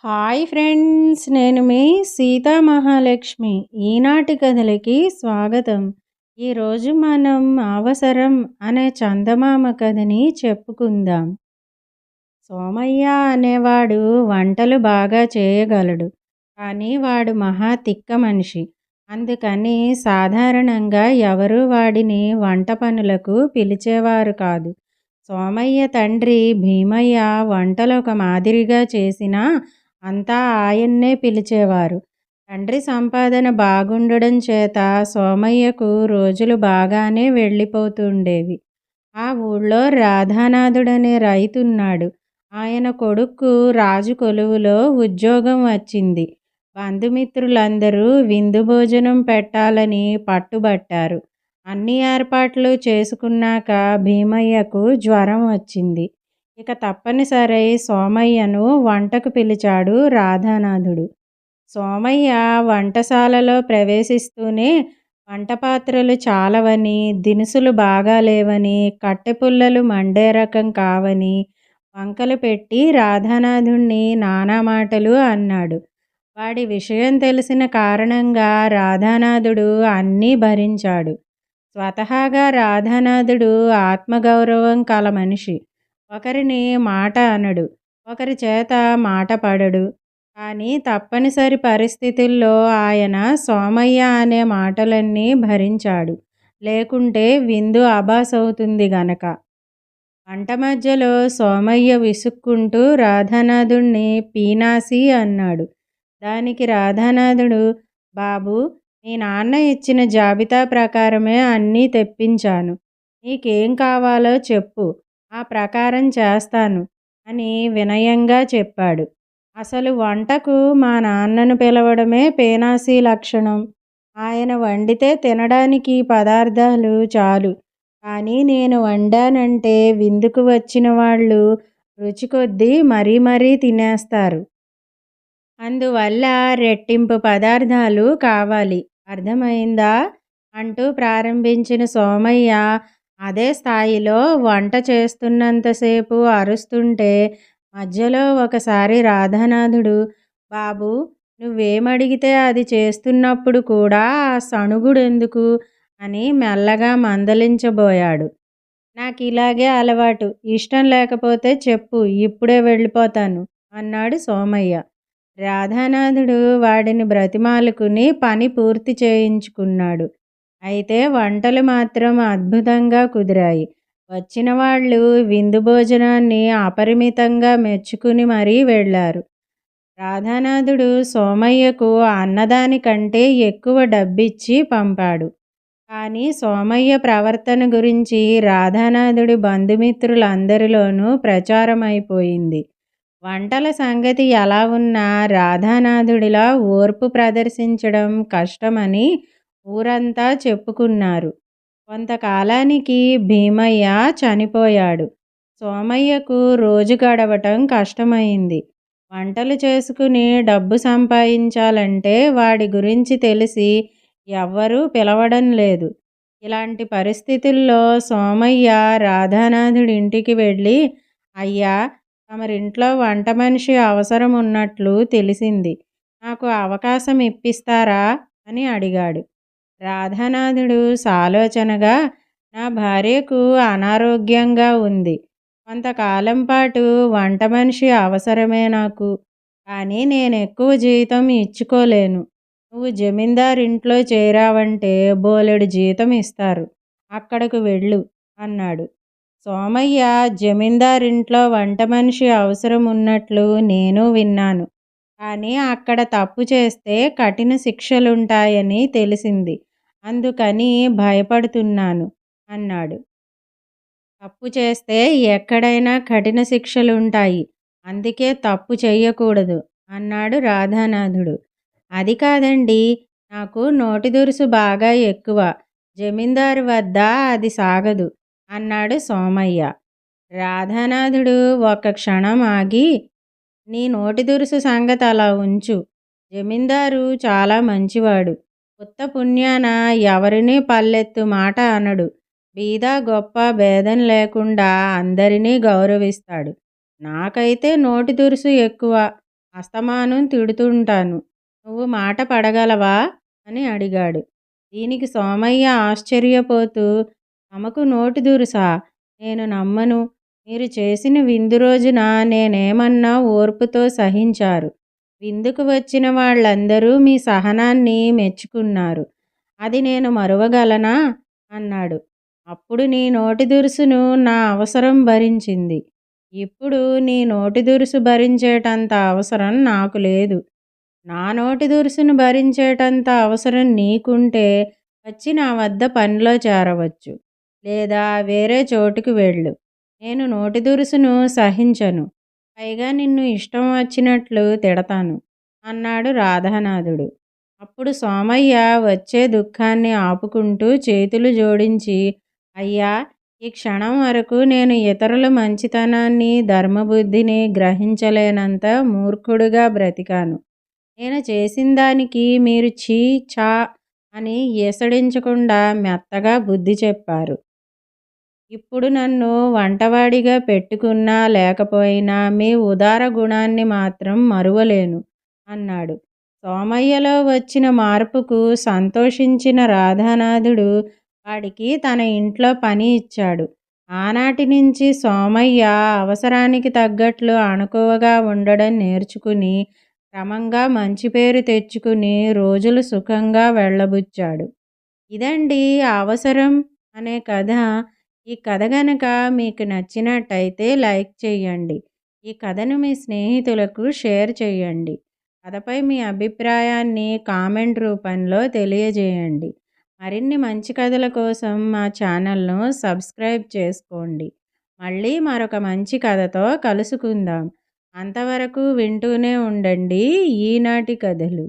Hi friends, నేను మీ సీతా మహాలక్ష్మి. ఈనాటి కథలకి స్వాగతం. ఈరోజు మనం అవసరం అనే చందమామ కథని చెప్పుకుందాం. సోమయ్య అనేవాడు వంటలు బాగా చేయగలడు, కానీ వాడు మహా తిక్క మనిషి. అందుకని సాధారణంగా ఎవరూ వాడిని వంట పనులకు పిలిచేవారు కాదు. సోమయ్య తండ్రి భీమయ్య వంటలు ఒక మాదిరిగా చేసినా అంతా ఆయన్నే పిలిచేవారు. తండ్రి సంపాదన బాగుండడం చేత సోమయ్యకు రోజులు బాగానే వెళ్ళిపోతుండేవి. ఆ ఊళ్ళో రాధానాథుడనే రైతున్నాడు. ఆయన కొడుక్కు రాజు కొలువులో ఉద్యోగం వచ్చింది. బంధుమిత్రులందరూ విందు భోజనం పెట్టాలని పట్టుబట్టారు. అన్ని ఏర్పాట్లు చేసుకున్నాక భీమయ్యకు జ్వరం వచ్చింది. ఇక తప్పనిసరై సోమయ్యను వంటకు పిలిచాడు రాధానాథుడు. సోమయ్య వంటశాలలో ప్రవేశిస్తూనే వంటపాత్రలు చాలవని, దినుసులు బాగాలేవని, కట్టెపుల్లలు మండే రకం కావని వంకలు పెట్టి రాధానాథుణ్ణి నానా మాటలు అన్నాడు. వాడి విషయం తెలిసిన కారణంగా రాధానాథుడు అన్నీ భరించాడు. స్వతహాగా రాధానాథుడు ఆత్మగౌరవం కల మనిషి. ఒకరిని మాట అనడు, ఒకరి చేత మాట పడడు. కానీ తప్పనిసరి పరిస్థితుల్లో ఆయన సోమయ్య అనే మాటలన్నీ భరించాడు. లేకుంటే విందు అబాసవుతుంది గనక. వంట మధ్యలో సోమయ్య విసుక్కుంటూ రాధానాథుణ్ణి పీనాసి అన్నాడు. దానికి రాధానాథుడు, బాబూ, మీ నాన్న ఇచ్చిన జాబితా ప్రకారమే అన్నీ తెప్పించాను. నీకేం కావాలో చెప్పు, ఆ ప్రకారం చేస్తాను అని వినయంగా చెప్పాడు. అసలు వంటకు మా నాన్నను పిలవడమే పేనాసి లక్షణం. ఆయన వండితే తినడానికి పదార్థాలు చాలు, కానీ నేను వండానంటే విందుకు వచ్చిన వాళ్ళు రుచి కొద్దీ మరీ మరీ తినేస్తారు. అందువల్ల రెట్టింపు పదార్థాలు కావాలి, అర్థమైందా అంటూ ప్రారంభించిన సోమయ్య అదే స్థాయిలో వంట చేస్తున్నంతసేపు అరుస్తుంటే మధ్యలో ఒకసారి రాధానాథుడు, బాబూ, నువ్వేమడిగితే అది చేస్తున్నప్పుడు కూడా ఆ సణుగుడెందుకు అని మెల్లగా మందలించబోయాడు. నాకు ఇలాగే అలవాటు, ఇష్టం లేకపోతే చెప్పు, ఇప్పుడే వెళ్ళిపోతాను అన్నాడు సోమయ్య. రాధానాథుడు వాడిని బ్రతిమాలుకుని పని పూర్తి చేయించుకున్నాడు. అయితే వంటలు మాత్రం అద్భుతంగా కుదిరాయి. వచ్చిన వాళ్ళు విందు భోజనాన్ని అపరిమితంగా మెచ్చుకుని మరీ వెళ్ళారు. రాధానాథుడు సోమయ్యకు అన్నదానికంటే ఎక్కువ డబ్బిచ్చి పంపాడు. కానీ సోమయ్య ప్రవర్తన గురించి రాధానాథుడి బంధుమిత్రులందరిలోనూ ప్రచారమైపోయింది. వంటల సంగతి ఎలా ఉన్నా రాధానాథుడిలా ఓర్పు ప్రదర్శించడం కష్టమని ఊరంతా చెప్పుకున్నారు. కొంతకాలానికి భీమయ్య చనిపోయాడు. సోమయ్యకు రోజు గడవటం కష్టమైంది. వంటలు చేసుకుని డబ్బు సంపాదించాలంటే వాడి గురించి తెలిసి ఎవ్వరూ పిలవడం లేదు. ఇలాంటి పరిస్థితుల్లో సోమయ్య రాధానాథుడి ఇంటికి వెళ్ళి, అయ్యా, తమరింట్లో వంట మనిషి అవసరం ఉన్నట్లు తెలిసింది, నాకు అవకాశం ఇప్పిస్తారా అని అడిగాడు. రాధానాథుడు సాలోచనగా, నా భార్యకు అనారోగ్యంగా ఉంది, కొంతకాలం పాటు వంట మనిషి అవసరమే నాకు, కానీ నేను ఎక్కువ జీతం ఇచ్చుకోలేను. నువ్వు జమీందారింట్లో చేరావంటే బోలెడు జీతం ఇస్తారు, అక్కడకు వెళ్ళు అన్నాడు. సోమయ్య, జమీందారింట్లో వంట మనిషి అవసరం ఉన్నట్లు నేను విన్నాను, కానీ అక్కడ తప్పు చేస్తే కఠిన శిక్షలుంటాయని తెలిసింది, అందుకని భయపడుతున్నాను అన్నాడు. తప్పు చేస్తే ఎక్కడైనా కఠిన శిక్షలుంటాయి, అందుకే తప్పు చెయ్యకూడదు అన్నాడు రాధానాథుడు. అది కాదండి, నాకు నోటి దురుసు బాగా ఎక్కువ, జమీందారు వద్ద అది సాగదు అన్నాడు సోమయ్య. రాధానాథుడు ఒక్క క్షణం ఆగి, నీ నోటి దురుసు సంగతి అలా ఉంచు, జమీందారు చాలా మంచివాడు, ఉత్త పుణ్యాన ఎవరినీ పల్లెత్తు మాట అనడు, బీద గొప్ప భేదం లేకుండా అందరినీ గౌరవిస్తాడు. నాకైతే నోటి దురుసు ఎక్కువ, అస్తమానం తిడుతుంటాను. నువ్వు మాట పడగలవా అని అడిగాడు. దీనికి సోమయ్య ఆశ్చర్యపోతూ, తమకు నోటి దురుసా? నేను నమ్మను. మీరు చేసిన విందు రోజున నేనేమన్నా ఓర్పుతో సహించారు. విందుకు వచ్చిన వాళ్ళందరూ మీ సహనాన్ని మెచ్చుకున్నారు. అది నేను మరువగలనా అన్నాడు. అప్పుడు నీ నోటి దురుసును నా అవసరం భరించింది. ఇప్పుడు నీ నోటి దురుసు భరించేటంత అవసరం నాకు లేదు. నా నోటి దురుసును భరించేటంత అవసరం నీకుంటే వచ్చి నా వద్ద పనిలో చేరవచ్చు. లేదా వేరే చోటుకి వెళ్ళు. నేను నోటి దురుసును సహించను. పైగా నిన్ను ఇష్టం వచ్చినట్లు తిడతాను అన్నాడు రాధానాథుడు. అప్పుడు సోమయ్య వచ్చే దుఃఖాన్ని ఆపుకుంటూ చేతులు జోడించి, అయ్యా, ఈ క్షణం వరకు నేను ఇతరుల మంచితనాన్ని ధర్మబుద్ధిని గ్రహించలేనంత మూర్ఖుడుగా బ్రతికాను. నేను చేసిన దానికి మీరు ఛీ ఛా అని ఈసడించకుండా మెత్తగా బుద్ధి చెప్పారు. ఇప్పుడు నన్ను వంటవాడిగా పెట్టుకున్నా లేకపోయినా మీ ఉదార గుణాన్ని మాత్రం మరువలేను అన్నాడు. సోమయ్యలో వచ్చిన మార్పుకు సంతోషించిన రాధానాథుడు వాడికి తన ఇంట్లో పని ఇచ్చాడు. ఆనాటి నుంచి సోమయ్య అవసరానికి తగ్గట్లు అణకువగా ఉండడం నేర్చుకుని క్రమంగా మంచి పేరు తెచ్చుకుని రోజులు సుఖంగా వెళ్ళబుచ్చాడు. ఇదండి అవసరం అనే కథ. ఈ కథ గనక మీకు నచ్చినట్టయితే లైక్ చేయండి. ఈ కథను మీ స్నేహితులకు షేర్ చేయండి. కథపై మీ అభిప్రాయాన్ని కామెంట్ రూపంలో తెలియజేయండి. మరిన్ని మంచి కథల కోసం మా ఛానల్ను సబ్స్క్రైబ్ చేసుకోండి. మళ్ళీ మరొక మంచి కథతో కలుసుకుందాం. అంతవరకు వింటూనే ఉండండి ఈనాటి కథలు.